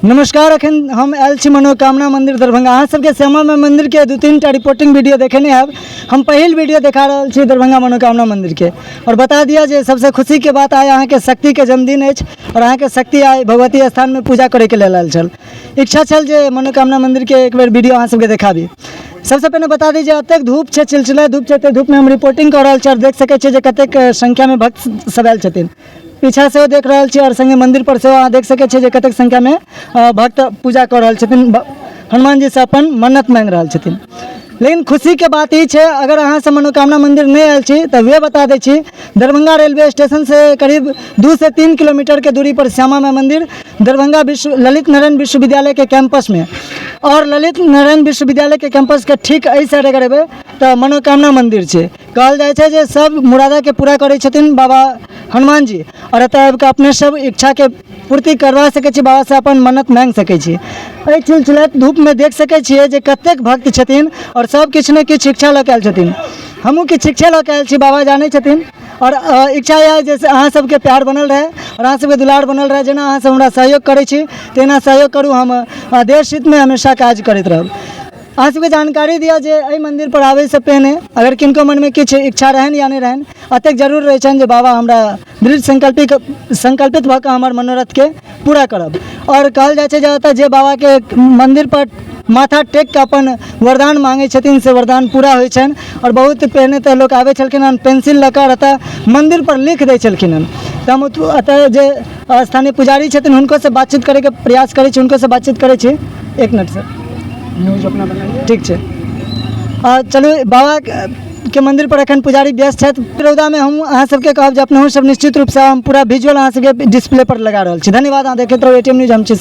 नमस्कार। अखन हम आयल छी मनोकामना मंदिर दरभंगा। अहाँ सबके श्यामा माई मंदिर के 2-3 टा रिपोर्टिंग वीडियो देखेने हैब। हम पहिल वीडियो देखा रहल छी दरभंगा मनोकामना मंदिर के, और बता दिया जे सबसे खुशी के बात आय अहाँ के शक्ति के जन्मदिन अछि और अहाँ के शक्ति आय भगवती स्थान में पूजा करे के लेल आयल छल। इच्छा छल जे मनोकामना मंदिर के एक बेर वीडियो अहाँ सबके देखाबी। सबसे पहले बता दी जे अतेक धूप छै, चिलचिला धूप छै, धूप में हम रिपोर्टिंग कर रहल छी और देख सकै छियै जे कतेक संख्या में भक्त सब आयल छथिन। पीछा से देख रहा छी और संगे मंदिर पर से अहाँ देख सकै छियै जे कतेक संख्या में भक्त पूजा कर रहल छथिन, हनुमान जी से अपन मन्नत मांग रहल छथिन। लेकिन खुशी के बात ई छै, अगर अहाँ से मनोकामना मंदिर नहीं आयल छी तो वे बता दै छी, दरभंगा रेलवे स्टेशन से करीब 2 से 3 किलोमीटर के दूरी पर श्यामा माई मंदिर दरभंगा ललित नारायण विश्वविद्यालय के कैंपस में, और ललित नारायण विश्वविद्यालय के कैंपस के ठीक एहि साइड अगर एबै तो मनोकामना मंदिर छै। कहल जाइ छै जे सब मुरादा के पूरा करै छथिन बाबा हनुमान जी, और एतऽ आबि कऽ अपने सब इच्छा के पूर्ति करवा सकै छी, बाबा से अपन मन्नत मांग सकै छी। एहि चिलचिलाइत धूप में देख सकै छियै जे कतेक भक्त छथिन और सब किछु ने किछु इच्छा लऽ कऽ आयल छथिन। हमहूँ किछु इच्छा लऽ कऽ आयल छी, बाबा जानै छथिन, और इच्छा यऽ जैसे अहाँ सबके प्यार बनल रहे और अहाँ सबके दुलार बनल रहे। जेना अहाँ सब हमरा सहयोग करै छी तेना सहयोग करू, हम देश हित में हमेशा काज करैत रहब। अहाँ सबके जानकारी दिया जे एहि मंदिर पर आबै से पहिने अगर किनको मन में किछु इच्छा रहन या नहीं रहन, अतेक जरूर रहै छनि जे बाबा हमरा दृढ़ संकल्पित भऽ कऽ हमर मनोरथ के पूरा करब। और कहल जाइ छै जे ओतऽ जे बाबा के मंदिर पर माथा टेक के अपन वरदान मांगे छथिन से वरदान पूरा होइ छनि। और बहुत पहिने तऽ लोक आबै छलखिन हन पेंसिल लऽ कऽ एतऽ मंदिर पर लिख दै छलखिन हन। तऽ हम एतऽ जे स्थानीय पुजारी छथिन हुनको से बातचीत करे के प्रयास करै छी, हुनको से बातचीत करै छी। 1 मिनट सर, न्यूज अपना बनाइए। ठीक छै, चलू बाबा के मंदिर पर एखन पुजारी व्यस्त छथि। रौदा में हम अहाँ सबके कहब जे अपने सब निश्चित रूप से हम पूरा विजुअल अहाँ सबके डिस्प्ले पर लगा रहल छी। धन्यवाद। अहाँ देखैत रहू एटीएम न्यूज, हम छी।